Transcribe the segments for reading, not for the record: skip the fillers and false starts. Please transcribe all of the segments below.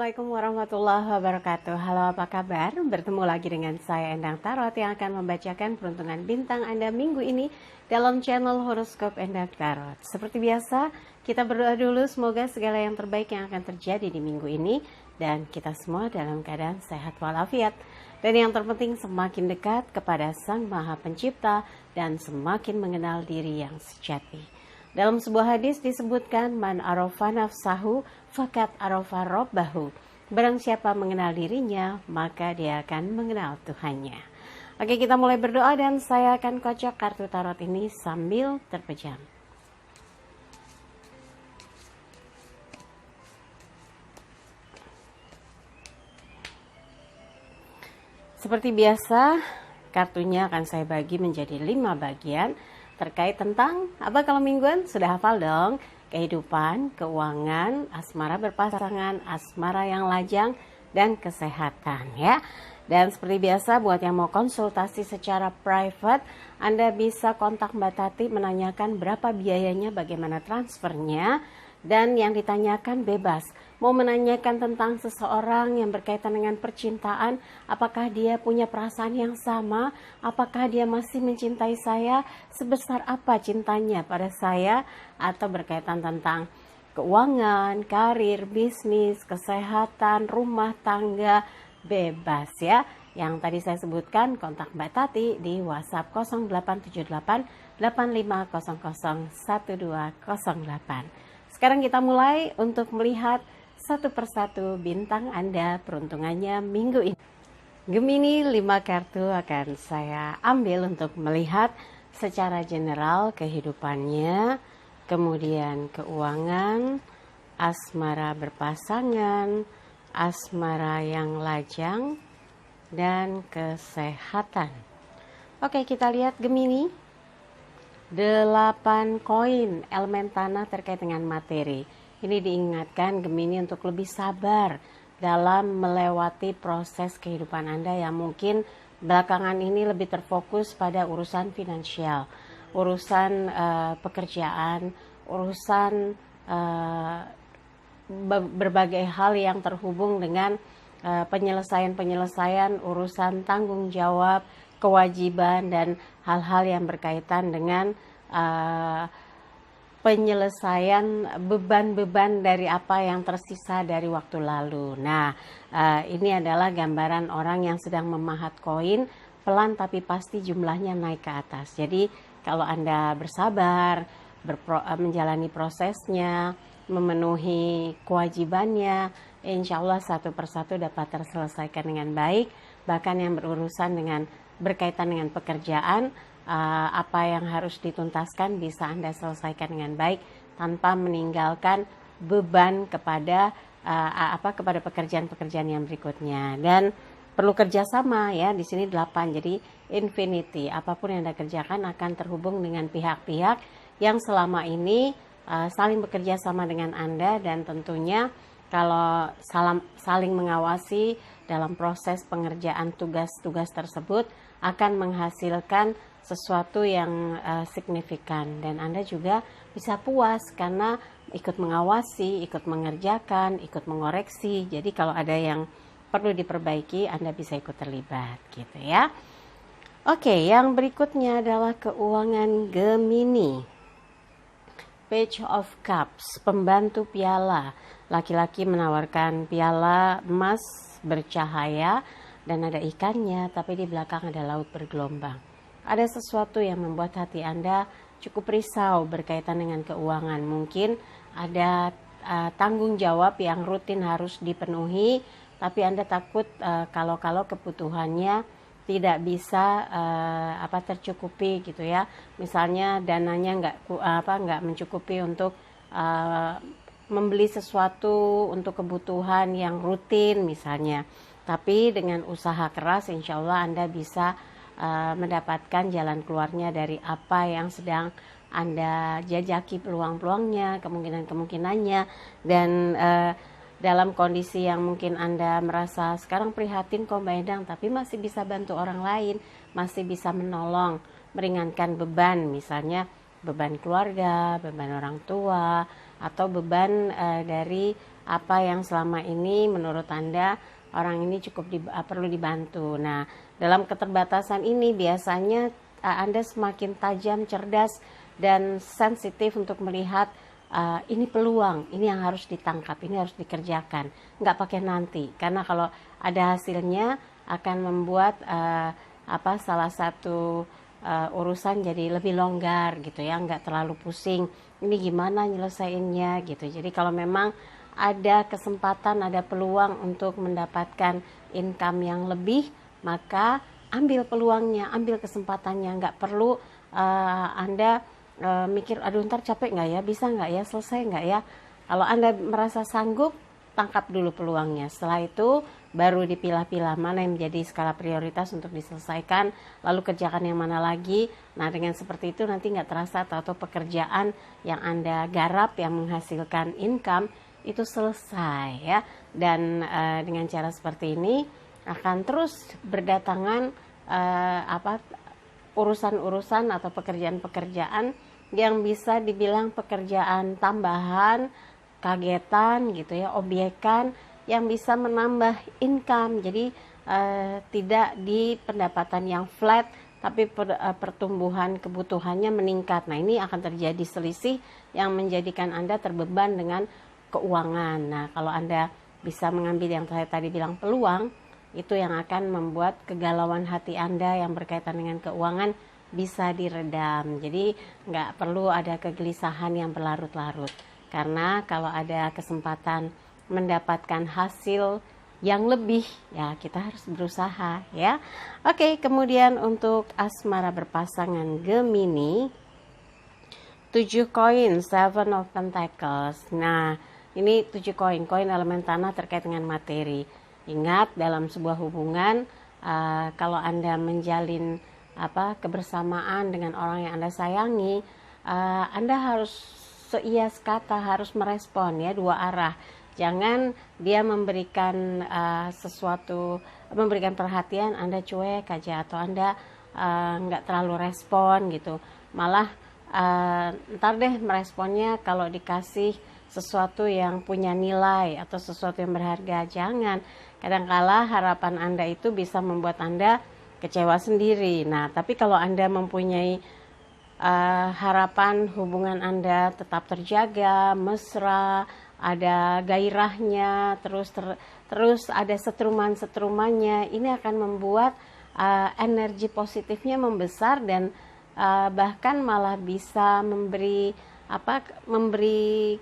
Assalamualaikum warahmatullahi wabarakatuh. Halo, apa kabar? Bertemu lagi dengan saya Endang Tarot yang akan membacakan peruntungan bintang Anda minggu ini dalam channel Horoskop Endang Tarot. Seperti biasa, kita berdoa dulu semoga segala yang terbaik yang akan terjadi di minggu ini dan kita semua dalam keadaan sehat walafiat. Dan yang terpenting semakin dekat kepada Sang Maha Pencipta dan semakin mengenal diri yang sejati. Dalam sebuah hadis disebutkan man arafa nafsahu fakat arafa rabbahu. Barang siapa mengenal dirinya, maka dia akan mengenal Tuhannya. Oke, kita mulai berdoa dan saya akan kocok kartu tarot ini sambil terpejam. Seperti biasa, kartunya akan saya bagi menjadi 5 bagian. Terkait tentang apa kalau mingguan sudah hafal dong, kehidupan, keuangan, asmara berpasangan, asmara yang lajang, dan kesehatan ya. Dan seperti biasa buat yang mau konsultasi secara private, Anda bisa kontak Mbak Tati menanyakan berapa biayanya, bagaimana transfernya, dan yang ditanyakan bebas. Mau menanyakan tentang seseorang yang berkaitan dengan percintaan, apakah dia punya perasaan yang sama, apakah dia masih mencintai saya, sebesar apa cintanya pada saya, atau berkaitan tentang keuangan, karir, bisnis, kesehatan, rumah tangga, bebas ya. Yang tadi saya sebutkan, kontak Mbak Tati di WhatsApp 0878 8500 1208. Sekarang kita mulai untuk melihat satu persatu bintang Anda peruntungannya minggu ini. Gemini, 5 kartu akan saya ambil untuk melihat secara general kehidupannya, kemudian keuangan, asmara berpasangan, asmara yang lajang, dan kesehatan. Oke, kita lihat Gemini. 8 koin, elemen tanah terkait dengan materi. Ini diingatkan Gemini untuk lebih sabar dalam melewati proses kehidupan Anda yang mungkin belakangan ini lebih terfokus pada urusan finansial, urusan pekerjaan, urusan berbagai hal yang terhubung dengan penyelesaian urusan tanggung jawab, kewajiban, dan hal-hal yang berkaitan dengan penyelesaian beban-beban dari apa yang tersisa dari waktu lalu. Nah, ini adalah gambaran orang yang sedang memahat koin, pelan tapi pasti jumlahnya naik ke atas. Jadi kalau Anda bersabar, menjalani prosesnya, memenuhi kewajibannya, insya Allah satu persatu dapat terselesaikan dengan baik. Bahkan yang berurusan dengan berkaitan dengan pekerjaan, apa yang harus dituntaskan bisa Anda selesaikan dengan baik tanpa meninggalkan beban kepada kepada pekerjaan-pekerjaan yang berikutnya. Dan perlu kerjasama ya, di sini 8, jadi infinity. Apapun yang Anda kerjakan akan terhubung dengan pihak-pihak yang selama ini saling bekerja sama dengan Anda, dan tentunya kalau saling mengawasi dalam proses pengerjaan tugas-tugas tersebut akan menghasilkan sesuatu yang signifikan, dan Anda juga bisa puas karena ikut mengawasi, ikut mengerjakan, ikut mengoreksi. Jadi kalau ada yang perlu diperbaiki, Anda bisa ikut terlibat gitu ya. Oke, yang berikutnya adalah keuangan Gemini. Page of Cups, pembantu piala. Laki-laki menawarkan piala emas bercahaya dan ada ikannya, tapi di belakang ada laut bergelombang. Ada sesuatu yang membuat hati Anda cukup risau berkaitan dengan keuangan. Mungkin ada tanggung jawab yang rutin harus dipenuhi, tapi Anda takut kalau kebutuhannya tidak bisa tercukupi gitu ya. Misalnya dananya nggak mencukupi untuk membeli sesuatu untuk kebutuhan yang rutin misalnya. Tapi dengan usaha keras insya Allah Anda bisa mendapatkan jalan keluarnya dari apa yang sedang Anda jajaki, peluang-peluangnya, kemungkinan-kemungkinannya, dan dalam kondisi yang mungkin Anda merasa sekarang prihatin kok Mbak Endang, tapi masih bisa bantu orang lain, masih bisa menolong, meringankan beban, misalnya beban keluarga, beban orang tua, atau beban dari apa yang selama ini menurut Anda orang ini cukup perlu dibantu. Nah, dalam keterbatasan ini biasanya Anda semakin tajam, cerdas, dan sensitif untuk melihat ini peluang, ini yang harus ditangkap, ini harus dikerjakan, nggak pakai nanti. Karena kalau ada hasilnya akan membuat salah satu urusan jadi lebih longgar gitu ya, nggak terlalu pusing. Ini gimana nyelesainnya gitu. Jadi kalau memang ada kesempatan, ada peluang untuk mendapatkan income yang lebih, maka ambil peluangnya, ambil kesempatannya. Nggak perlu Anda mikir, aduh ntar capek nggak ya, bisa nggak ya, selesai nggak ya. Kalau Anda merasa sanggup, tangkap dulu peluangnya. Setelah itu baru dipilah-pilah mana yang menjadi skala prioritas untuk diselesaikan, lalu kerjakan yang mana lagi. Nah, dengan seperti itu nanti nggak terasa atau pekerjaan yang Anda garap yang menghasilkan income itu selesai ya. Dan dengan cara seperti ini akan terus berdatangan urusan-urusan atau pekerjaan-pekerjaan yang bisa dibilang pekerjaan tambahan, kagetan gitu ya, obyekan yang bisa menambah income. Jadi tidak di pendapatan yang flat, tapi pertumbuhan kebutuhannya meningkat. Nah, ini akan terjadi selisih yang menjadikan Anda terbeban dengan keuangan. Nah, kalau Anda bisa mengambil yang saya tadi bilang peluang, itu yang akan membuat kegalauan hati Anda yang berkaitan dengan keuangan bisa diredam. Jadi nggak perlu ada kegelisahan yang berlarut-larut. Karena kalau ada kesempatan mendapatkan hasil yang lebih, ya kita harus berusaha ya. Oke, kemudian untuk asmara berpasangan Gemini, 7 koin, 7 of Pentacles. Nah, ini 7 koin elemen tanah terkait dengan materi. Ingat, dalam sebuah hubungan, kalau Anda menjalin kebersamaan dengan orang yang Anda sayangi, Anda harus seia sekata, harus merespon ya, dua arah. Jangan dia memberikan memberikan perhatian, Anda cuek aja, atau Anda nggak terlalu respon gitu. Malah ntar deh meresponnya kalau dikasih sesuatu yang punya nilai atau sesuatu yang berharga. Jangan. Kadangkala harapan Anda itu bisa membuat Anda kecewa sendiri. Nah, tapi kalau Anda mempunyai harapan hubungan Anda tetap terjaga, mesra, ada gairahnya, terus ada setruman-setrumannya, ini akan membuat energi positifnya membesar dan bahkan malah bisa memberi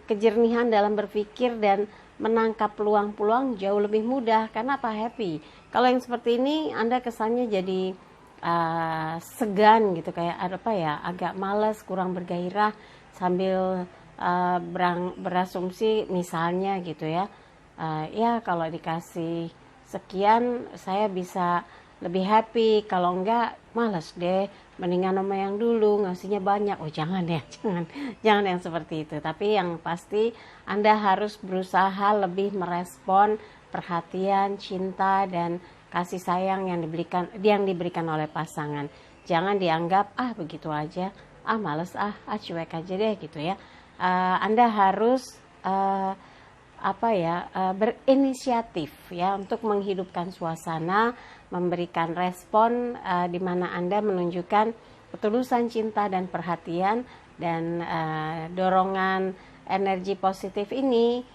kejernihan dalam berpikir dan menangkap peluang-peluang jauh lebih mudah. Karena happy. Kalau yang seperti ini Anda kesannya jadi segan gitu, kayak agak malas, kurang bergairah, sambil berasumsi misalnya gitu ya, ya kalau dikasih sekian saya bisa lebih happy, kalau enggak males deh, mendingan sama yang dulu ngasihnya banyak. Oh jangan ya, jangan yang seperti itu. Tapi yang pasti Anda harus berusaha lebih merespon perhatian, cinta, dan kasih sayang yang diberikan oleh pasangan. Jangan dianggap begitu aja, males cuek aja deh gitu ya. Anda harus berinisiatif ya untuk menghidupkan suasana, memberikan respon di mana Anda menunjukkan ketulusan cinta dan perhatian, dan dorongan energi positif ini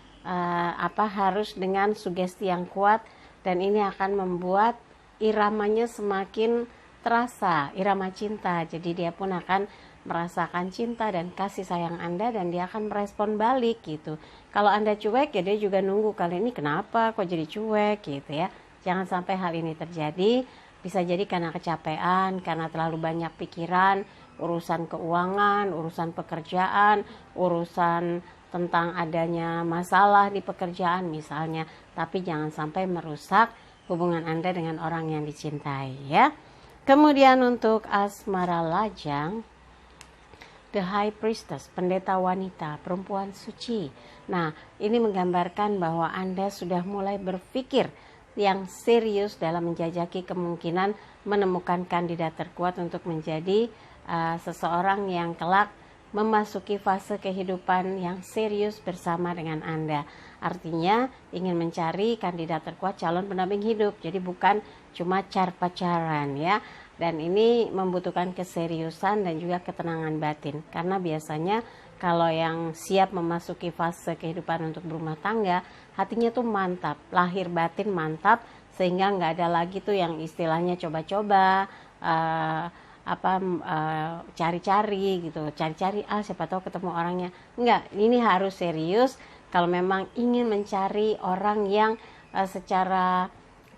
harus dengan sugesti yang kuat, dan ini akan membuat iramanya semakin terasa, irama cinta. Jadi dia pun akan merasakan cinta dan kasih sayang Anda, dan dia akan merespon balik gitu. Kalau Anda cuek ya dia juga nunggu, kali ini kenapa kok jadi cuek gitu ya. Jangan sampai hal ini terjadi. Bisa jadi karena kecapean, karena terlalu banyak pikiran, urusan keuangan, urusan pekerjaan, urusan tentang adanya masalah di pekerjaan misalnya. Tapi jangan sampai merusak hubungan Anda dengan orang yang dicintai ya. Kemudian untuk asmara lajang, The High Priestess, pendeta wanita, perempuan suci. Nah, ini menggambarkan bahwa Anda sudah mulai berpikir yang serius dalam menjajaki kemungkinan menemukan kandidat terkuat untuk menjadi seseorang yang kelak memasuki fase kehidupan yang serius bersama dengan Anda. Artinya ingin mencari kandidat terkuat calon pendamping hidup. Jadi bukan cuma pacaran ya. Dan ini membutuhkan keseriusan dan juga ketenangan batin. Karena biasanya kalau yang siap memasuki fase kehidupan untuk berumah tangga, hatinya tuh mantap, lahir batin mantap, sehingga nggak ada lagi tuh yang istilahnya coba-coba, cari-cari gitu, cari-cari siapa tahu ketemu orangnya. Enggak, ini harus serius kalau memang ingin mencari orang yang secara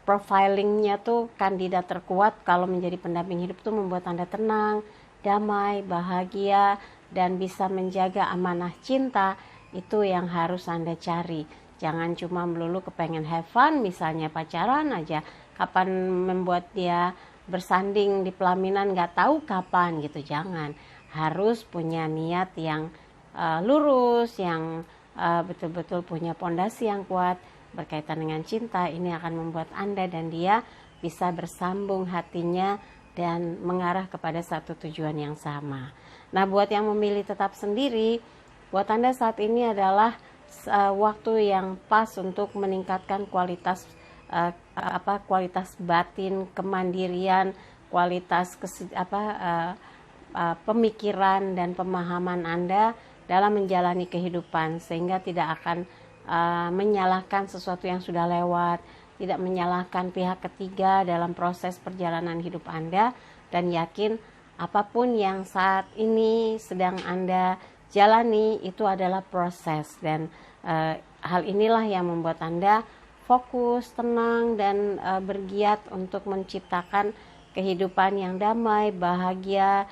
profilingnya tuh kandidat terkuat kalau menjadi pendamping hidup tuh membuat Anda tenang, damai, bahagia, dan bisa menjaga amanah cinta. Itu yang harus Anda cari. Jangan cuma melulu kepengen have fun, misalnya pacaran aja, kapan membuat dia bersanding di pelaminan nggak tahu kapan gitu. Jangan, harus punya niat yang lurus, yang betul-betul punya pondasi yang kuat berkaitan dengan cinta. Ini akan membuat Anda dan dia bisa bersambung hatinya dan mengarah kepada satu tujuan yang sama. Nah, buat yang memilih tetap sendiri, buat Anda saat ini adalah waktu yang pas untuk meningkatkan kualitas kualitas batin, kemandirian, kualitas pemikiran dan pemahaman Anda dalam menjalani kehidupan, sehingga tidak akan menyalahkan sesuatu yang sudah lewat, tidak menyalahkan pihak ketiga dalam proses perjalanan hidup Anda, dan yakin apapun yang saat ini sedang Anda jalani itu adalah proses, dan hal inilah yang membuat Anda fokus, tenang, dan bergiat untuk menciptakan kehidupan yang damai, bahagia,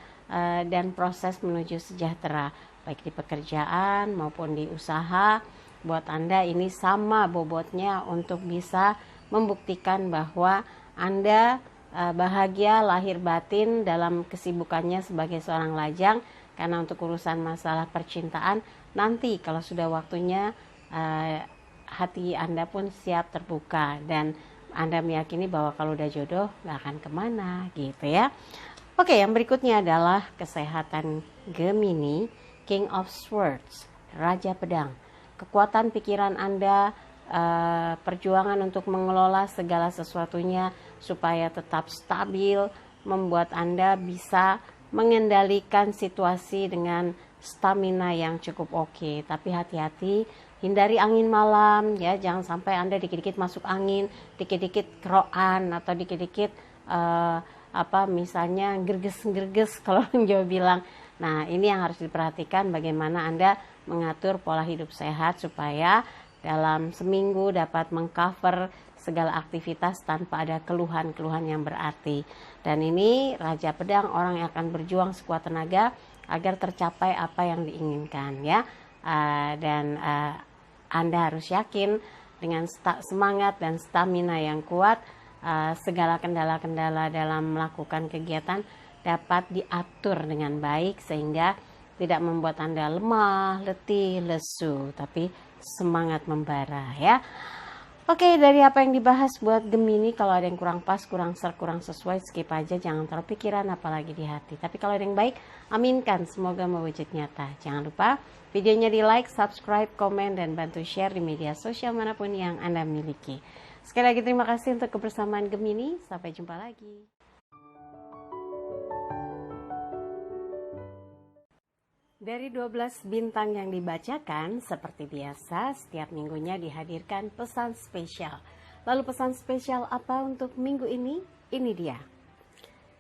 dan proses menuju sejahtera, baik di pekerjaan maupun di usaha. Buat Anda ini sama bobotnya untuk bisa membuktikan bahwa Anda bahagia lahir batin dalam kesibukannya sebagai seorang lajang. Karena untuk urusan masalah percintaan, nanti kalau sudah waktunya hati Anda pun siap terbuka, dan Anda meyakini bahwa kalau udah jodoh gak akan kemana gitu ya. Oke, yang berikutnya adalah kesehatan Gemini, King of Swords, Raja Pedang. Kekuatan pikiran Anda, perjuangan untuk mengelola segala sesuatunya supaya tetap stabil, membuat Anda bisa mengendalikan situasi dengan stamina yang cukup oke. Tapi hati-hati, hindari angin malam ya, jangan sampai Anda dikit-dikit masuk angin, dikit-dikit keroan, atau dikit-dikit misalnya gerges-gerges kalau orang Jawa bilang. Nah, ini yang harus diperhatikan, bagaimana Anda mengatur pola hidup sehat supaya dalam seminggu dapat mengcover segala aktivitas tanpa ada keluhan-keluhan yang berarti. Dan ini Raja Pedang, orang yang akan berjuang sekuat tenaga agar tercapai apa yang diinginkan ya. Anda harus yakin dengan semangat dan stamina yang kuat, segala kendala-kendala dalam melakukan kegiatan dapat diatur dengan baik sehingga tidak membuat Anda lemah, letih, lesu, tapi semangat membara ya. Oke, dari apa yang dibahas buat Gemini, kalau ada yang kurang pas, kurang sesuai, skip aja, jangan taruh pikiran apalagi di hati. Tapi kalau ada yang baik, aminkan, semoga mewujud nyata. Jangan lupa videonya di like, subscribe, komen, dan bantu share di media sosial manapun yang Anda miliki. Sekali lagi terima kasih untuk kebersamaan Gemini, sampai jumpa lagi. Dari 12 bintang yang dibacakan, seperti biasa, setiap minggunya dihadirkan pesan spesial. Lalu pesan spesial apa untuk minggu ini? Ini dia.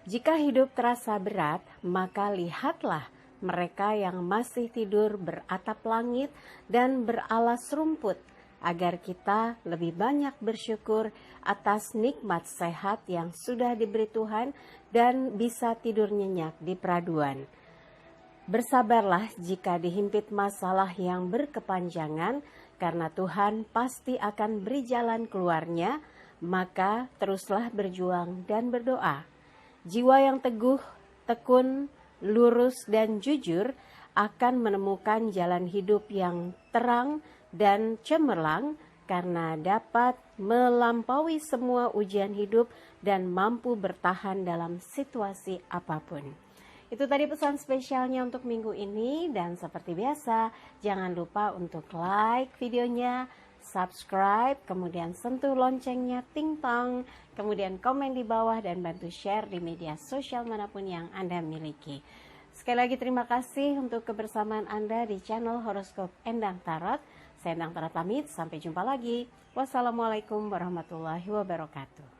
Jika hidup terasa berat, maka lihatlah mereka yang masih tidur beratap langit dan beralas rumput, agar kita lebih banyak bersyukur atas nikmat sehat yang sudah diberi Tuhan dan bisa tidur nyenyak di peraduan. Bersabarlah jika dihimpit masalah yang berkepanjangan, karena Tuhan pasti akan beri jalan keluarnya, maka teruslah berjuang dan berdoa. Jiwa yang teguh, tekun, lurus, dan jujur akan menemukan jalan hidup yang terang dan cemerlang, karena dapat melampaui semua ujian hidup dan mampu bertahan dalam situasi apapun. Itu tadi pesan spesialnya untuk minggu ini, dan seperti biasa jangan lupa untuk like videonya, subscribe, kemudian sentuh loncengnya ting tong, kemudian komen di bawah dan bantu share di media sosial manapun yang Anda miliki. Sekali lagi terima kasih untuk kebersamaan Anda di channel Horoskop Endang Tarot. Saya Endang Tarot pamit, sampai jumpa lagi. Wassalamualaikum warahmatullahi wabarakatuh.